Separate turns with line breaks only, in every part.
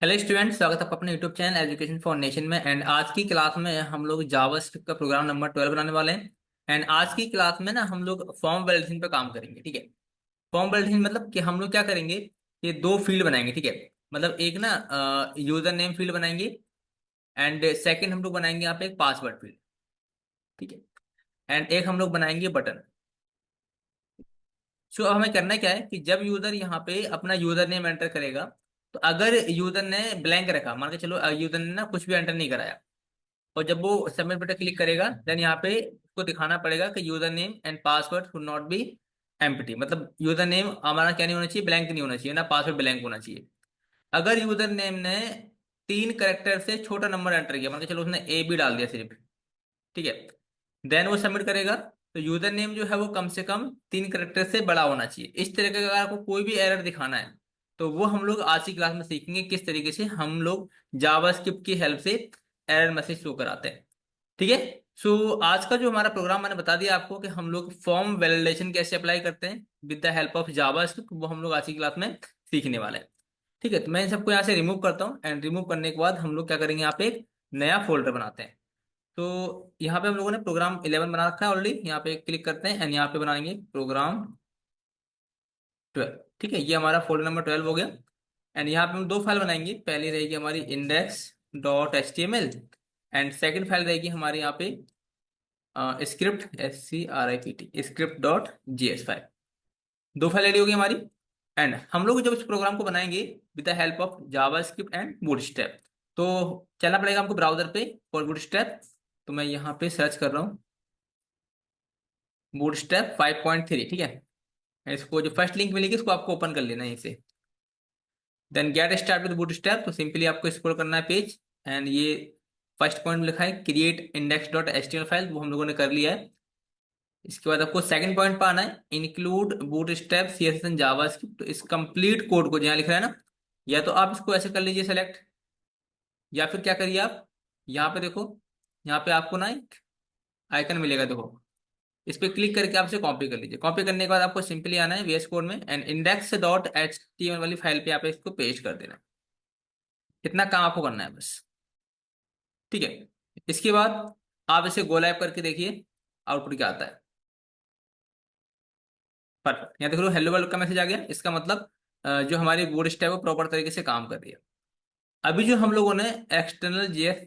Hello student, स्वागत है आपका अपने YouTube channel education for nation में। एंड आज की क्लास में हम लोग जावास्क्रिप्ट का प्रोग्राम नंबर 12 बनाने वाले हैं। एंड आज की क्लास में ना हम लोग फॉर्म वैलिडेशन पे काम करेंगे। ठीक है। फॉर्म वैलिडेशन मतलब कि हम लोग क्या करेंगे, ये दो फील्ड बनाएंगे। ठीक है। मतलब एक ना यूजर नेम फील्ड बनाएंगे, एंड सेकंड हम लोग बनाएंगे यहाँ पे एक पासवर्ड फील्ड। ठीक है। एंड एक हम लोग बनाएंगे बटन। सो अब हमें करना क्या है कि जब यूजर यहाँ पे अपना यूजर नेम एंटर करेगा, तो अगर यूजर ने ब्लैंक रखा, मान के चलो यूजर ने ना कुछ भी एंटर नहीं कराया, और जब वो सबमिट बटन क्लिक करेगा, देन यहाँ पे उसको दिखाना पड़ेगा कि user name and password should not be empty. मतलब यूजर नेम हमारा क्या नहीं होना चाहिए, ब्लैंक नहीं होना चाहिए ना, पासवर्ड ब्लैंक होना चाहिए। अगर यूजर नेम ने 3 कैरेक्टर से छोटा नंबर एंटर किया, मतलब चलो उसने ए बी डाल दिया सिर्फ, ठीक है, देन वो सबमिट करेगा, तो यूजर नेम जो है वो कम से कम 3 कैरेक्टर से बड़ा होना चाहिए। इस तरह का अगर आपको कोई भी एरर दिखाना है, तो वो हम लोग आज की क्लास में सीखेंगे किस तरीके से हम लोग जावास्क्रिप्ट की हेल्प से एरर मैसेज शो कराते हैं। ठीक है। सो आज का जो हमारा प्रोग्राम मैंने बता दिया आपको कि हम लोग फॉर्म वैलिडेशन कैसे अप्लाई करते हैं with the help of JavaScript, वो हम लोग आज की क्लास में सीखने वाले हैं। ठीक है। तो मैं इन सबको यहाँ से रिमूव करता हूँ, एंड रिमूव करने के बाद हम लोग क्या करेंगे, यहाँ पे एक नया फोल्डर बनाते हैं। तो यहाँ पे हम लोगों ने प्रोग्राम 11 बना रखा है ऑलरेडी। यहाँ पे क्लिक करते हैं एंड यहाँ पे बनाएंगे प्रोग्राम 12। ठीक है, ये हमारा फोल्डर नंबर 12 हो गया। एंड यहाँ पे हम दो फाइल बनाएंगे। पहली रहेगी हमारी index.html, एंड सेकंड फाइल रहेगी हमारे यहाँ पे स्क्रिप्ट SCRIPT script.js फाइल। दो फाइल रेडी होगी हमारी। एंड हम लोग जब इस प्रोग्राम को बनाएंगे with the help of JavaScript and bootstrap, तो चलना पड़ेगा हमको ब्राउजर पे फॉर बूटस्ट्रैप। तो मैं यहाँ पे सर्च कर रहा हूँ बूटस्ट्रैप 5.3। ठीक है। इसको जो फर्स्ट लिंक मिलेगी इसको आपको ओपन कर लेना है इसे। Then get start with Bootstrap, तो सिंपली आपको स्क्रॉल करना है पेज, एंड ये फर्स्ट पॉइंट में लिखा है क्रिएट index.html फाइल, वो हम लोगों ने कर लिया है। इसके बाद आपको सेकंड पॉइंट पर आना है, include bootstrap CSS and JavaScript. तो इस कंप्लीट कोड को जहाँ लिख रहा है ना, या तो आप इसको ऐसे कर लीजिए सेलेक्ट, या फिर क्या करिए आप, यहाँ पे देखो, यहाँ पे आपको ना एक आइकन मिलेगा, देखो, इस पे क्लिक करके आप इसे कॉपी कर लीजिए। कॉपी करने के बाद आपको सिंपली आना है VS कोड में, एंड index.html वाली फाइल पे आप इसको पेस्ट कर देना है। इतना काम आपको करना है बस। ठीक है। इसके बाद आप इसे गो लाइव करके देखिए आउटपुट क्या आता है। परफेक्ट, यहाँ देख लो हेलो वर्ल्ड का मैसेज आ गया। इसका मतलब जो हमारी बोर्ड स्टैक है वो प्रॉपर तरीके से काम कर रही है। अभी जो हम लोगों ने एक्सटर्नल JS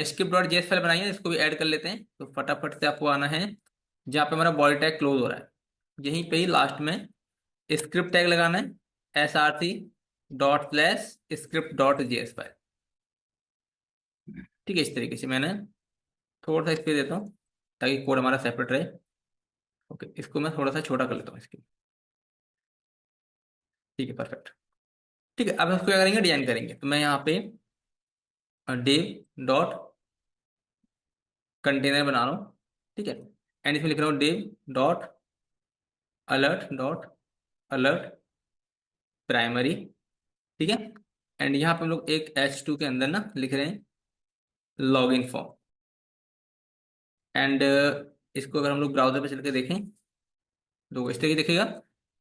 script.js फाइल बनाई है, इसको भी ऐड कर लेते हैं। तो फटाफट से आपको आना है जहाँ पे हमारा बॉडी टैग क्लोज हो रहा है, यहीं पे ही लास्ट में स्क्रिप्ट टैग लगाना है, src./script.js फाइल। ठीक है, इस तरीके से मैंने थोड़ा सा स्पेस देता हूँ ताकि कोड हमारा सेपरेट रहे। ओके, इसको मैं थोड़ा सा छोटा कर लेता हूँ इसके। ठीक है, परफेक्ट। ठीक है, अब इसको क्या करेंगे, डिजाइन करेंगे। तो मैं यहाँ पे div कंटेनर बना रहा हूँ। ठीक है। एंड इसमें लिख रहा हूँ div.alert प्राइमरी। ठीक है। एंड यहाँ पे हम लोग एक H2 के अंदर ना लिख रहे हैं लॉगिन फॉर्म। एंड इसको अगर हम लोग ब्राउजर पे चल के देखें तो इस तरीके दिखेगा,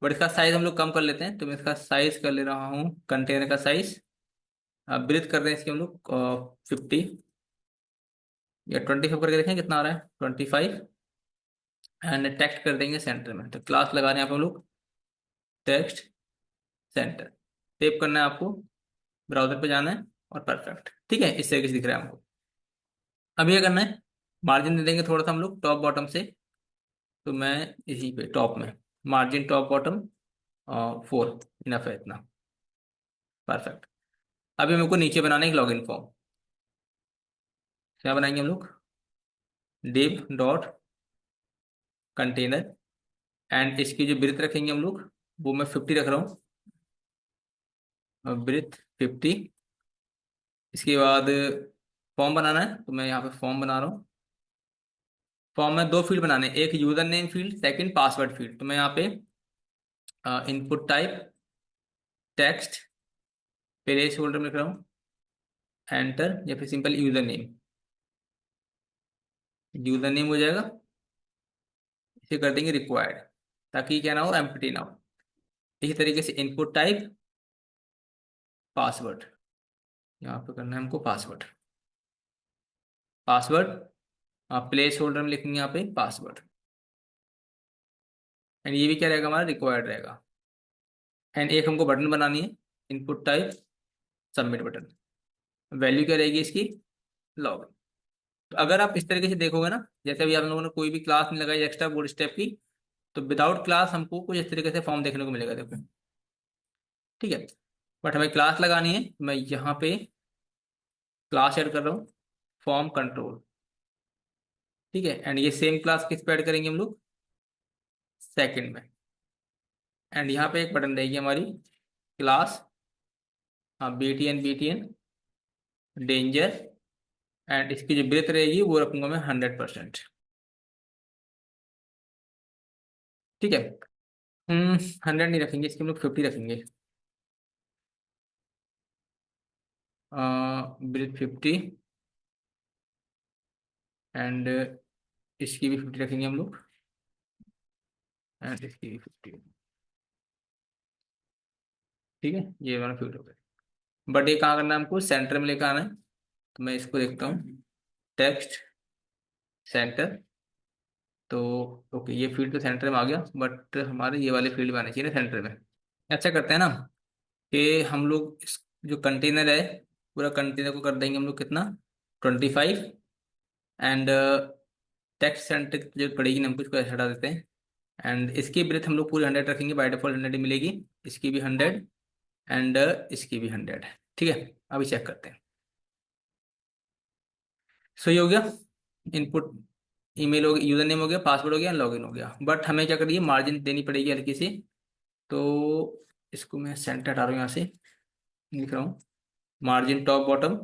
बट इसका साइज हम लोग कम कर लेते हैं। तो मैं इसका साइज कर ले रहा हूँ, कंटेनर का साइज ब्रीथ कर रहे हैं इसके हम लोग 50 या 25 करके देखें कितना आ रहा है, 25। एंड टेक्स्ट कर देंगे सेंटर में। तो क्लास लगा रहे हैं आप लोग टेक्स्ट सेंटर, टेप करना है आपको, ब्राउजर पे जाना है, और परफेक्ट। ठीक है, इस तरीके से दिख रहा है हमको। अब ये करना है, मार्जिन दे देंगे थोड़ा सा हम लोग टॉप बॉटम से। तो मैं इसी पे टॉप में मार्जिन टॉप बॉटम 4 इनफ है इतना। परफेक्ट। अभी मेरे को नीचे बनाना है एक लॉगिन फॉर्म। क्या बनाएंगे हम लोग, div डॉट कंटेनर, एंड इसकी जो ब्रीथ रखेंगे हम लोग वो मैं 50 रख रहा हूँ, ब्रीथ 50। इसके बाद फॉर्म बनाना है, तो मैं यहाँ पे फॉर्म बना रहा हूँ। फॉर्म में दो फील्ड बनाने हैं, एक user name field, second password field. तो मैं यहाँ पे input type text placeholder में लिख रहा हूँ एंटर, या फिर सिंपल यूजर नेम हो जाएगा। इसे कर देंगे रिक्वायर्ड, ताकि क्या ना हो, एम्प्टी ना हो। इसी तरीके से इनपुट टाइप पासवर्ड। यहाँ पे करना है हमको पासवर्ड। पासवर्ड प्लेस होल्डर में लिखेंगे यहाँ पे पासवर्ड। एंड ये भी क्या रहेगा हमारा, रिक्वायर्ड रहेगा। एंड एक हमको बटन बनानी है, input type submit button. Value क्या रहेगी इसकी, लॉग। तो अगर आप इस तरीके से देखोगे ना, जैसे अभी आप लोगों ने कोई भी क्लास नहीं लगाई एक्स्ट्रा बोर्ड स्टेप की, तो विदाउट क्लास हमको कुछ इस तरीके से फॉर्म देखने को मिलेगा, देखो। ठीक है। बट हमें क्लास लगानी है, मैं यहाँ पे क्लास ऐड कर रहा हूँ, फॉर्म कंट्रोल। ठीक है। एंड ये सेम क्लास किस पे ऐड करेंगे हम लोग, सेकंड में। एंड यहाँ पे एक बटन रहेगी हमारी क्लास, हाँ, BTN डेंजर। एंड इसकी जो ब्रेथ रहेगी वो रखूंगा मैं 100%। ठीक है। 100 नहीं रखेंगे, इसकी हम लोग 50 रखेंगे। ब्रेथ 50। एंड इसकी भी 50 रखेंगे हम लोग। एंड इसकी भी 50। ठीक है, ये वाला 50 हो गया। बट ये कहाँ करना है हमको, सेंटर में लेकर आना है। तो मैं इसको देखता हूँ, टेक्स्ट सेंटर। तो ओके, ये फील्ड तो सेंटर में आ गया, बट हमारे ये वाले फील्ड में आने चाहिए ना सेंटर में। अच्छा करते हैं ना कि हम लोग इस जो कंटेनर है, पूरा कंटेनर को कर देंगे हम लोग कितना, 25। एंड टेक्स्ट सेंटर की जरूरत पड़ेगी ना, हमको इसको ऐसे हटा देते हैं। एंड इसकी ब्रेथ हम लोग पूरी 100 रखेंगे, बाय डिफॉल्ट 100 ही मिलेगी। इसकी भी 100। एंड इसकी भी 100। ठीक है। अभी चेक करते हैं, सही हो गया। इनपुट ईमेल हो गया, यूजर नेम हो गया, पासवर्ड हो गया, लॉगिन हो गया। बट हमें क्या करिए, मार्जिन देनी पड़ेगी हल्की सी। तो इसको मैं सेंटर हटा रहा हूँ, यहाँ से लिख रहा हूँ मार्जिन टॉप बॉटम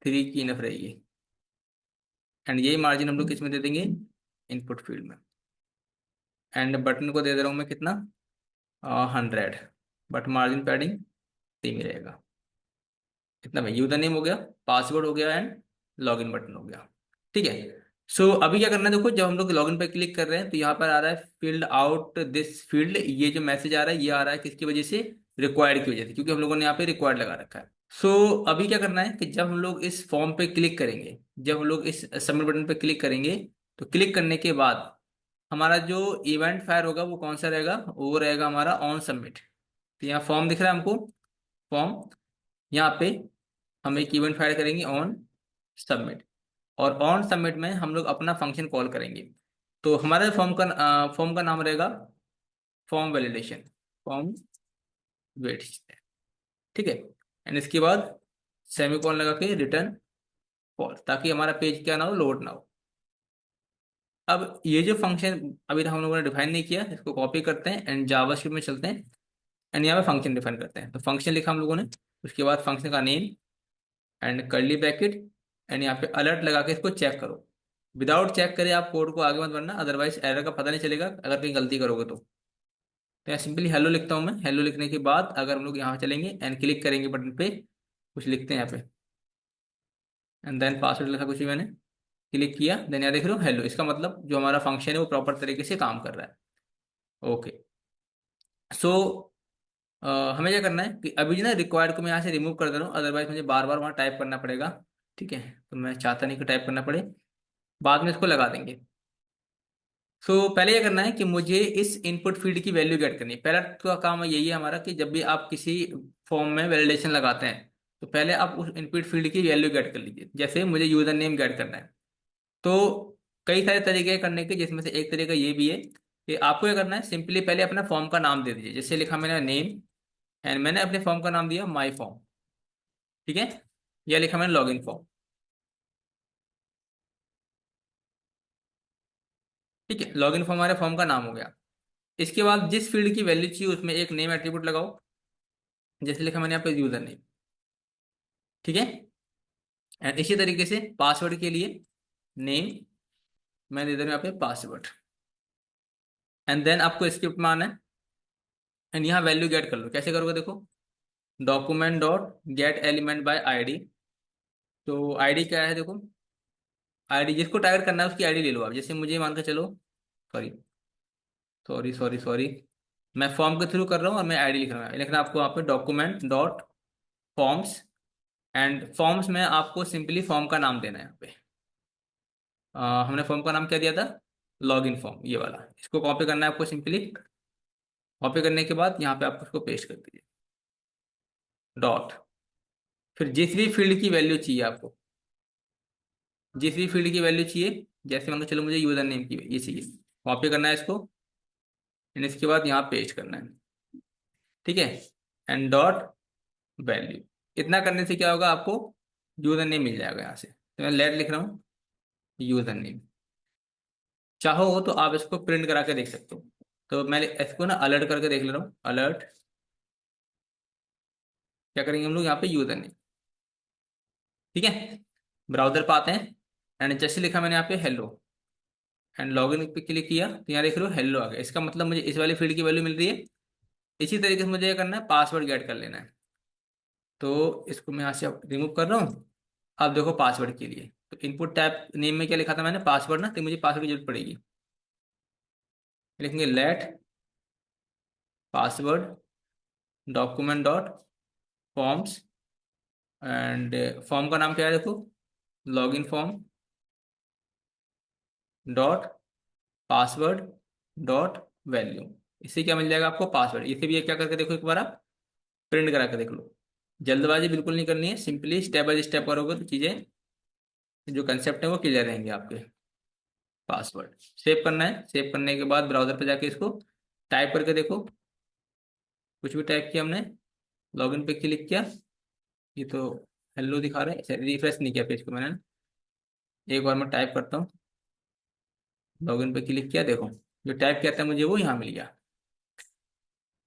3 की इनफ रहेगी। एंड यही मार्जिन हम लोग किस में दे देंगे, इनपुट फील्ड में। एंड बटन को दे दे रहा हूँ मैं कितना, 100। बट मार्जिन पैडिंग सेम ही रहेगा। कितना भाई, यूजर नेम हो गया, पासवर्ड हो गया, एंड लॉगिन बटन हो गया। ठीक है। सो अभी क्या करना है, देखो जब हम लोग लॉगिन पर क्लिक कर रहे हैं तो यहाँ पर आ रहा है फील्ड आउट दिस फील्ड। ये जो मैसेज आ रहा है, ये आ रहा है किसकी वजह से, रिक्वायर्ड की वजह से, क्योंकि हम लोगों ने यहाँ पे रिक्वायर्ड लगा रखा है। सो अभी क्या करना है कि जब हम लोग इस फॉर्म पे क्लिक करेंगे, जब हम लोग इस सबमिट बटन पे क्लिक करेंगे, तो क्लिक करने के बाद हमारा जो इवेंट फायर होगा वो कौन सा रहेगा, वो रहेगा हमारा ऑन सबमिट। तो यहाँ फॉर्म दिख रहा है हमको, फॉर्म। यहाँ पे हम एक इवेंट फायर करेंगे ऑन सबमिट। और ऑन सबमिट में हम लोग अपना फंक्शन कॉल करेंगे। तो हमारे फॉर्म का नाम रहेगा फॉर्म वैलिडेशन, फॉर्म वेट। ठीक है। एंड इसके बाद सेमीकोलन लगा के रिटर्न कॉल, ताकि हमारा पेज क्या ना हो, लोड ना हो। अब ये जो फंक्शन अभी हम लोगों ने डिफाइन नहीं किया, इसको कॉपी करते हैं एंड जावास्क्रिप्ट में चलते हैं। एंड यहाँ पे फंक्शन डिफाइन करते हैं। तो फंक्शन लिखा हम लोगों ने, उसके बाद फंक्शन का name and curly bracket. And यहाँ पे अलर्ट लगा के इसको चेक करो। विदाउट चेक करे आप कोड को आगे मत बढ़ना, अदरवाइज एरर का पता नहीं चलेगा अगर कहीं गलती करोगे तो यहाँ सिंपली हेलो लिखता हूँ मैं। हेलो लिखने के बाद अगर हम लोग यहाँ चलेंगे एंड क्लिक करेंगे बटन पे, कुछ लिखते हैं यहाँ पे, एंड देन पासवर्ड लिखा कुछ भी मैंने, क्लिक किया, देन यहाँ देख रहे हो हेलो, इसका मतलब जो हमारा फंक्शन है वो प्रॉपर तरीके से काम कर रहा है। ओके। सो हमें क्या करना है कि अभी जो ना रिक्वायर्ड को मैं यहाँ से रिमूव कर दे रहा हूँ, अदरवाइज मुझे बार बार वहाँ टाइप करना पड़ेगा। ठीक है। तो मैं चाहता नहीं कि टाइप करना पड़े, बाद में इसको लगा देंगे। पहले क्या करना है कि मुझे इस इनपुट फील्ड की वैल्यू गेट करनी है। पहला का काम यही है हमारा कि जब भी आप किसी फॉर्म में वैलिडेशन लगाते हैं, तो पहले आप उस इनपुट फील्ड की वैल्यू गेट कर लीजिए। जैसे मुझे यूजर नेम गेट करना है, तो कई सारे तरीके हैं करने के, जिसमें से एक तरीका ये भी है कि आपको क्या करना है, सिंपली पहले अपना फॉर्म का नाम दे दीजिए। जैसे लिखा मैंने नेम, एंड मैंने अपने फॉर्म का नाम दिया माई फॉर्म। ठीक है। यह लिखा मैंने लॉगिन फॉर्म। ठीक है, लॉगिन फॉर्म हमारे फॉर्म का नाम हो गया। इसके बाद जिस फील्ड की वैल्यू चाहिए उसमें एक नेम एट्रीब्यूट लगाओ। जैसे लिखा मैंने यहाँ पे यूजर नेम। ठीक है। एंड इसी तरीके से पासवर्ड के लिए नेम, मैं दे दे रहा हूँ यहाँ पे पासवर्ड। एंड देन आपको स्क्रिप्ट में आना है एंड यहाँ वैल्यू गेट कर लो। कैसे करोगे, देखो, document dot gate element by ID. तो आईडी क्या है, देखो, आईडी जिसको टारगेट करना है उसकी आईडी ले लो आप। जैसे मुझे मान के चलो, सॉरी सॉरी सॉरी सॉरी, मैं फॉर्म के थ्रू कर रहा हूँ और मैं आईडी लिख रहा हूँ। लिखना आपको वहाँ पे document dot forms and forms में आपको सिंपली फॉर्म का नाम देना है यहाँ पे। हमने फॉर्म का नाम क्या दिया था, लॉगिन फॉर्म, ये वाला। इसको कॉपी करना है आपको सिंपली। कॉपी करने के बाद यहाँ पे आप उसको पेस्ट कर दीजिए, डॉट। फिर जिस भी फील्ड की वैल्यू चाहिए आपको, जिस भी फील्ड की वैल्यू चाहिए, जैसे मान लो चलो मुझे यूजर नेम की ये चाहिए, कॉपी करना है इसको, एंड इसके बाद यहाँ पेस्ट करना है। ठीक है, एंड डॉट वैल्यू। इतना करने से क्या होगा, आपको यूजर नेम मिल जाएगा यहाँ से। तो मैं लेट लिख रहा हूँ, यूजर नेम। चाहो तो आप इसको प्रिंट करा के देख सकते हो। तो मैं इसको ना अलर्ट करके देख ले रहा हूँ, अलर्ट। क्या करेंगे हम लोग यहाँ पे, यूजर नेम। ठीक है, ब्राउजर पे आते हैं, एंड जैसे लिखा मैंने यहाँ पे हेलो, एंड लॉगिन पे क्लिक किया तो यहाँ देख रहे हो हेलो आ गया। इसका मतलब मुझे इस वाली फील्ड की वैल्यू मिल रही है। इसी तरीके से मुझे ये करना है, पासवर्ड गेट कर लेना है। तो इसको मैं यहाँ से रिमूव कर रहा हूँ। अब देखो पासवर्ड के लिए, तो इनपुट टैब नेम में क्या लिखा था मैंने, पासवर्ड ना, तो मुझे पासवर्ड की जरूरत पड़ेगी। लिखेंगे let password document dot forms, and form का नाम क्या है देखो, login form dot password dot value. इससे क्या मिल जाएगा आपको, पासवर्ड। इसे भी ये क्या करके देखो एक बार, आप प्रिंट करा के देख लो। जल्दबाजी बिल्कुल नहीं करनी है, सिंपली स्टेप बाय स्टेप करोगे तो चीजें, जो कंसेप्ट है वो क्लियर रहेंगे आपके। पासवर्ड सेव करना है, सेव करने के बाद ब्राउजर पे जाके इसको टाइप करके देखो। कुछ भी टाइप किया हमने, लॉगिन पे क्लिक किया, ये तो हेलो दिखा रहा है, रिफ्रेश नहीं किया पेज को मैंने। एक बार मैं टाइप करता हूँ, लॉगिन पे क्लिक किया, देखो जो टाइप किया था मुझे वो यहाँ मिल गया।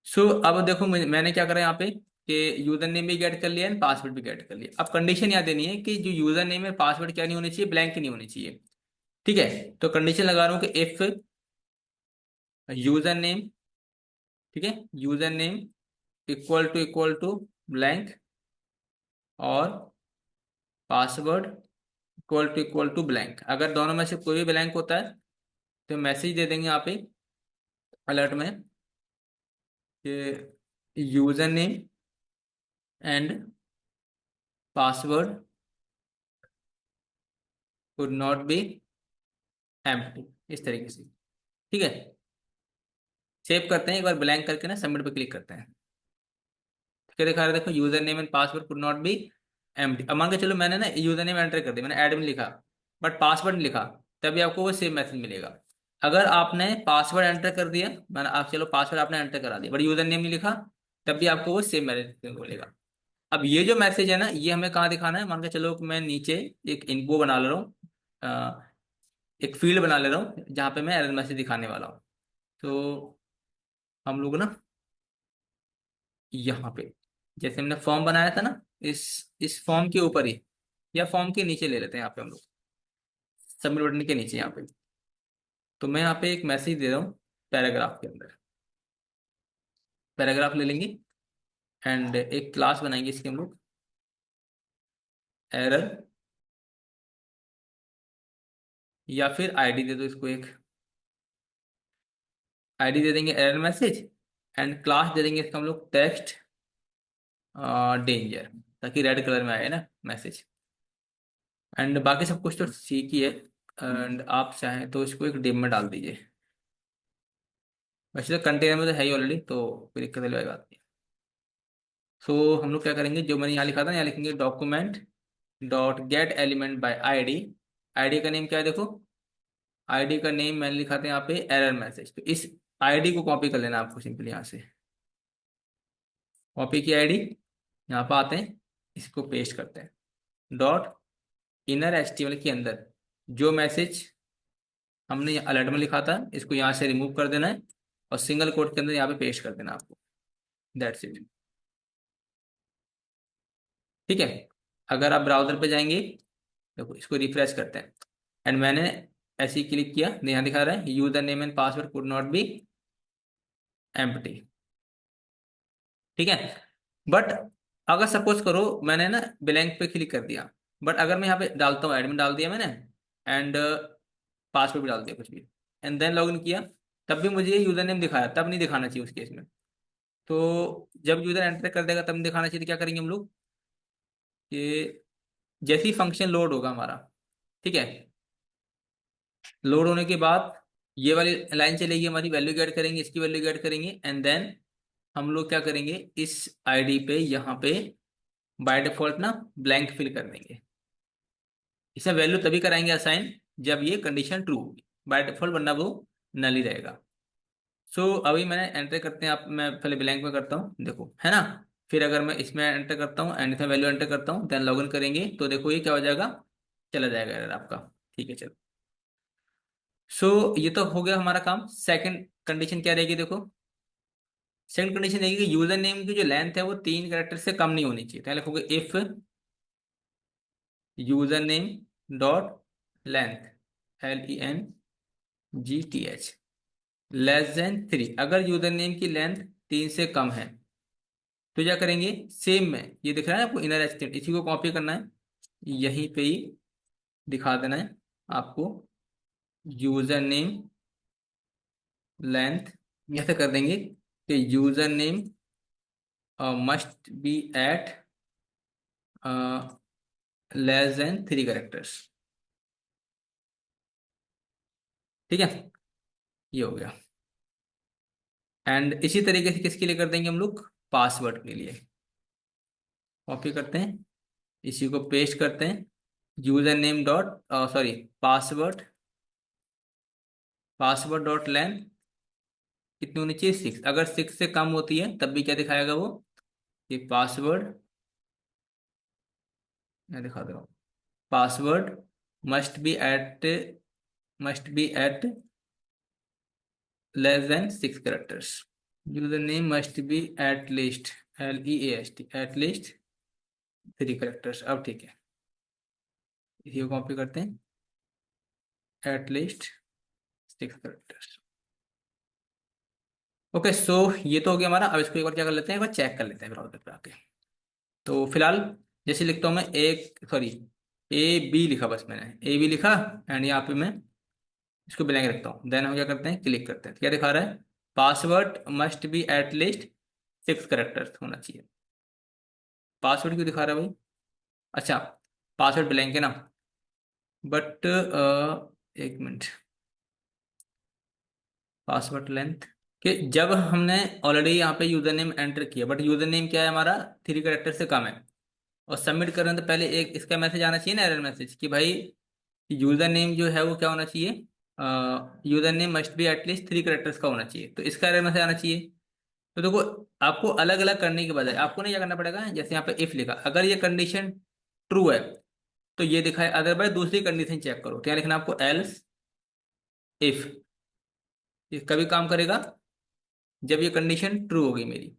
सो अब देखो मैंने क्या करा यहाँ पे, कि यूजर नेम भी गेट कर लिया एंड पासवर्ड भी गेट कर लिया। अब कंडीशन याद देनी है कि जो यूजर नेम है, पासवर्ड क्या नहीं होनी चाहिए, ब्लैंक नहीं होनी चाहिए। ठीक है, तो कंडीशन लगा रहा हूँ कि इफ यूजर नेम, ठीक है, user name equal to blank, और पासवर्ड इक्वल टू ब्लैंक। अगर दोनों में से कोई भी ब्लैंक होता है तो मैसेज दे देंगे यहाँ पे अलर्ट में, कि user name and password could not be empty, इस तरीके से। ठीक है, सेव करते हैं एक बार, ब्लैंक करके ना सबमिट पे क्लिक करते हैं। क्या दिखा रहा है देखो, user name and password could not be empty. अब मान के चलो मैंने ना यूजर नेम एंटर कर दिया, मैंने एडमिन लिखा, बट पासवर्ड नहीं लिखा, तभी आपको वो सेम मैसेज मिलेगा। अगर आपने पासवर्ड एंटर कर दिया, मैंने आप चलो पासवर्ड आपने एंटर करा दिया बट यूजर नेम नहीं लिखा, तब भी आपको वो सेम मैसेज मिलेगा। अब ये जो मैसेज है ना, ये हमें कहाँ दिखाना है, मान के चलो मैं नीचे एक इनको बना ले रहा हूँ, एक फील्ड बना ले रहा हूँ जहाँ पे मैं एरर मैसेज दिखाने वाला हूँ। तो हम लोग ना यहाँ पे, जैसे हमने फॉर्म बनाया था ना, इस फॉर्म के ऊपर ही, या फॉर्म के नीचे ले लेते हैं यहाँ पे हम लोग, सबमिट बटन के नीचे यहाँ पे। तो मैं यहाँ पे एक मैसेज दे रहा हूँ पैराग्राफ के अंदर, पैराग्राफ ले लेंगे, एंड एक क्लास बनाएंगे इसके हम लोग, एरर, या फिर आईडी दे दो इसको एक, आईडी दे देंगे एरर मैसेज, एंड क्लास दे देंगे इसका हम लोग टेक्स्ट डेंजर, ताकि रेड कलर में आए ना मैसेज। एंड बाकी सब कुछ तो ठीक ही है, एंड आप चाहें तो इसको एक डिम में डाल दीजिए। वैसे तो कंटेनर में तो है ही ऑलरेडी, तो कोई दिक्कत वाली बात नहीं। सो हम लोग क्या करेंगे, जो मैंने यहाँ लिखा था, यहाँ लिखेंगे document dot gate element by ID. ID का नेम क्या है देखो, आईडी का नेम मैंने लिखा था यहाँ पे एरर मैसेज। तो इस आईडी को कॉपी कर लेना आपको सिंपली, यहाँ से कॉपी की आईडी, यहाँ पर आते हैं, इसको पेस्ट करते हैं, डॉट इनर एचटीएमएल के अंदर जो मैसेज हमने अलर्ट में लिखा था, इसको यहाँ से रिमूव कर देना है, और सिंगल कोट के अंदर यहाँ पे पेस्ट कर देना आपको। That's it. ठीक है, अगर आप ब्राउजर पे जाएंगे, देखो इसको रिफ्रेश करते हैं, एंड मैंने ऐसे ही क्लिक किया, यहाँ दिखा रहा है user name and password could not be empty. ठीक है, बट अगर सपोज करो मैंने ना ब्लैंक पे क्लिक कर दिया, बट अगर मैं यहाँ पे डालता हूँ, एडमिन डाल दिया मैंने, एंड पासवर्ड भी डाल दिया कुछ भी, एंड देन लॉगिन किया, तब भी मुझे यूजर नेम दिखाया, तब नहीं दिखाना चाहिए उस केस में। तो जब यूजर एंटर कर देगा तब नहीं दिखाना चाहिए, तो क्या करेंगे हम लोग, कि जैसे ही फंक्शन लोड होगा हमारा, ठीक है, लोड होने के बाद ये वाली लाइन चलेगी हमारी, वैल्यू ऐड करेंगे, इसकी वैल्यू ऐड करेंगे, एंड देन हम लोग क्या करेंगे, इस आईडी पे यहाँ पे बाय डिफॉल्ट ना ब्लैंक फिल कर देंगे। इसे वैल्यू तभी कराएंगे असाइन जब ये कंडीशन ट्रू होगी, बाय डिफॉल्ट, वरना वो नल ही रहेगा। सो अभी मैंने एंटर करते हैं, आप मैं पहले ब्लैंक में करता हूँ, देखो है ना। फिर अगर मैं इसमें एंटर करता हूँ एंड इसमें वैल्यू एंटर करता हूँ, देन लॉगिन करेंगे, तो देखो ये क्या हो जाएगा, चला जाएगा एरर आपका। ठीक है चलो। सो ये तो हो गया हमारा काम। सेकंड कंडीशन क्या रहेगी, देखो सेकंड कंडीशन रहेगी कि यूजर नेम की जो लेंथ है वो 3 कैरेक्टर से कम नहीं होनी चाहिए। तो लिखोगे if user name dot length, LENGTH, <3। अगर यूजर नेम की लेंथ 3 से कम है तो क्या करेंगे, सेम में ये दिख रहा है आपको इनर एस्टेट, इसी को कॉपी करना है, यहीं पे ही दिखा देना है आपको, यूजर नेम लेंथ ऐसे कर देंगे कि user name must be at <3 characters. ठीक है, ये हो गया। एंड इसी तरीके से किसके लिए कर देंगे हम लोग, पासवर्ड के लिए। कॉपी करते हैं, इसी को पेस्ट करते हैं, user name dot sorry password, password dot length कितनी होनी चाहिए, 6। अगर 6 से कम होती है तब भी क्या दिखाएगा वो, ये पासवर्ड, मैं दिखा दे रहा हूँ, password must be at, must be at <6 characters. User name must be at least, LEAST, at least 3 characters. अब ठीक है, इसी को कॉपी करते हैं, at least 6 characters. Okay so ये तो हो गया हमारा। अब इसको एक बार क्या कर लेते हैं, एक बार चेक कर लेते हैं ब्राउजर पे आके। तो फिलहाल जैसे लिखता हूँ मैं, एक सॉरी AB लिखा, बस मैंने AB लिखा, एंड यहाँ पे मैं इसको ब्लैंक रखता हूँ। देन हम क्या करते हैं, क्लिक करते हैं, तो क्या दिखा रहा है, password must be at least 6 characters होना चाहिए। पासवर्ड क्यों दिखा रहा है भाई, अच्छा पासवर्ड ब्लैंक है ना, बट एक मिनट, पासवर्ड लेंथ कि जब हमने ऑलरेडी यहाँ पे यूजर नेम एंटर किया, बट यूजर नेम क्या है हमारा, 3 कैरेक्टर से कम है, और सबमिट करने तो पहले एक इसका मैसेज आना चाहिए ना, एरर मैसेज, कि भाई यूजर नेम जो है वो क्या होना चाहिए, user name must be at least 3 characters का होना चाहिए, तो इसका एरर मैसेज आना चाहिए। तो देखो आपको अलग अलग करने के बजाय आपको नहीं क्या करना पड़ेगा, जैसे यहाँ पे इफ लिखा, अगर ये कंडीशन ट्रू है तो ये दिखाए, अदरवाइज दूसरी कंडीशन चेक करो, क्या लिखना आपको, एल्स इफ। ये कभी काम करेगा जब ये कंडीशन ट्रू होगी मेरी।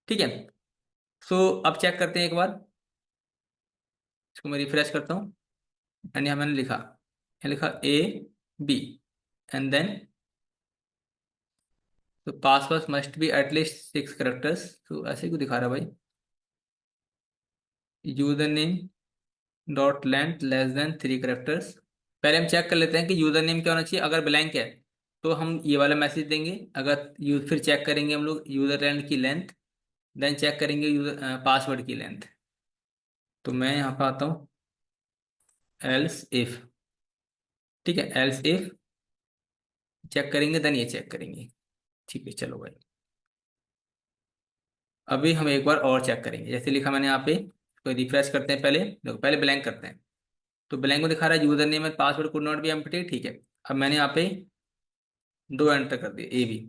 ठीक है, सो अब चेक करते हैं एक बार, इसको मैं रिफ्रेश करता हूँ, एंड यहाँ मैंने लिखा, यहाँ लिखा AB, एंड देन तो password must be at least 6 characters, तो ऐसे क्यों दिखा रहा है भाई, user name dot length <3 characters. पहले हम चेक कर लेते हैं कि यूजर नेम क्या होना चाहिए, अगर ब्लैंक है तो हम ये वाला मैसेज देंगे, अगर फिर चेक करेंगे हम लोग यूजर नेम की लेंथ, देन चेक करेंगे यूजर पासवर्ड की लेंथ। तो मैं यहाँ पे आता हूँ, एल्स इफ, ठीक है, एल्स इफ चेक करेंगे, देन ये चेक करेंगे। ठीक है चलो भाई, अभी हम एक बार और चेक करेंगे, जैसे लिखा मैंने यहाँ पे, तो रिफ्रेश करते हैं, पहले देखो पहले ब्लैंक करते हैं, तो ब्लैंक में दिखा रहा है user name and password could not be empty. ठीक है, अब मैंने यहाँ पे 2 एंटर कर दिए AB।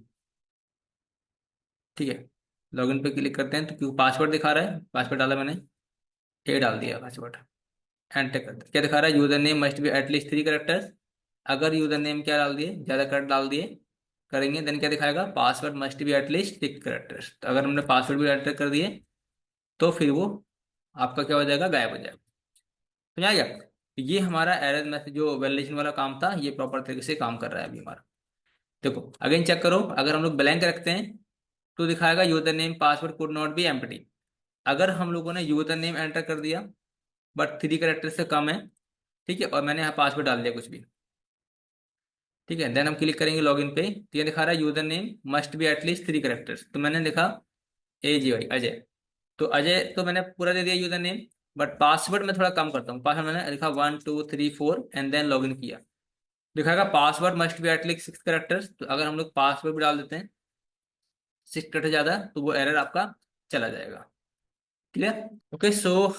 ठीक है, लॉगिन पे क्लिक करते हैं, तो क्योंकि पासवर्ड दिखा रहा है, पासवर्ड डाला मैंने, डाल दिया पासवर्ड, एंटर कर दिया, क्या दिखा रहा है, user name must be at least 3 characters. अगर यूजर नेम क्या डाल दिए, ज़्यादा कर डाल दिए करेंगे, देन क्या दिखाएगा, password must be at least 6 characters. तो अगर हमने पासवर्ड भी एंटर कर दिए तो फिर वो आपका क्या हो जाएगा, गायब हो जाएगा। समझ आ गया, तो ये हमारा एरर मैसेज जो वैलिडेशन वाला काम था, ये प्रॉपर तरीके से काम कर रहा है अभी हमारा। देखो अगेन चेक करो, अगर हम लोग ब्लैंक रखते हैं तो दिखाएगा user name password could not be empty. अगर हम लोगों ने यूजर नेम एंटर कर दिया बट 3 कैरेक्टर से कम है, ठीक है, और मैंने यहाँ पासवर्ड डाल दिया कुछ भी, ठीक है, देन हम क्लिक करेंगे लॉगिन पे, तो ये दिखा रहा है user name must be at least 3 characters, तो मैंने लिखा AGY अजय, तो अजय तो मैंने पूरा दे दिया यूजर नेम, बट पासवर्ड मैं थोड़ा कम करता हूँ। पासवर्ड मैंने लिखा 1 2 3 4 एंड देन लॉग इन किया। दिखाएगा password must be at least 6 characters. तो अगर हम लोग पासवर्ड भी डाल देते हैं 6 कैरेक्टर ज्यादा, तो वो एरर आपका चला जाएगा। क्लियर? ओके, सो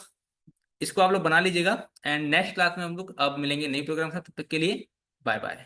इसको आप लोग बना लीजिएगा। एंड नेक्स्ट क्लास में हम लोग अब मिलेंगे नई प्रोग्राम के साथ। तब तक के लिए बाय बाय।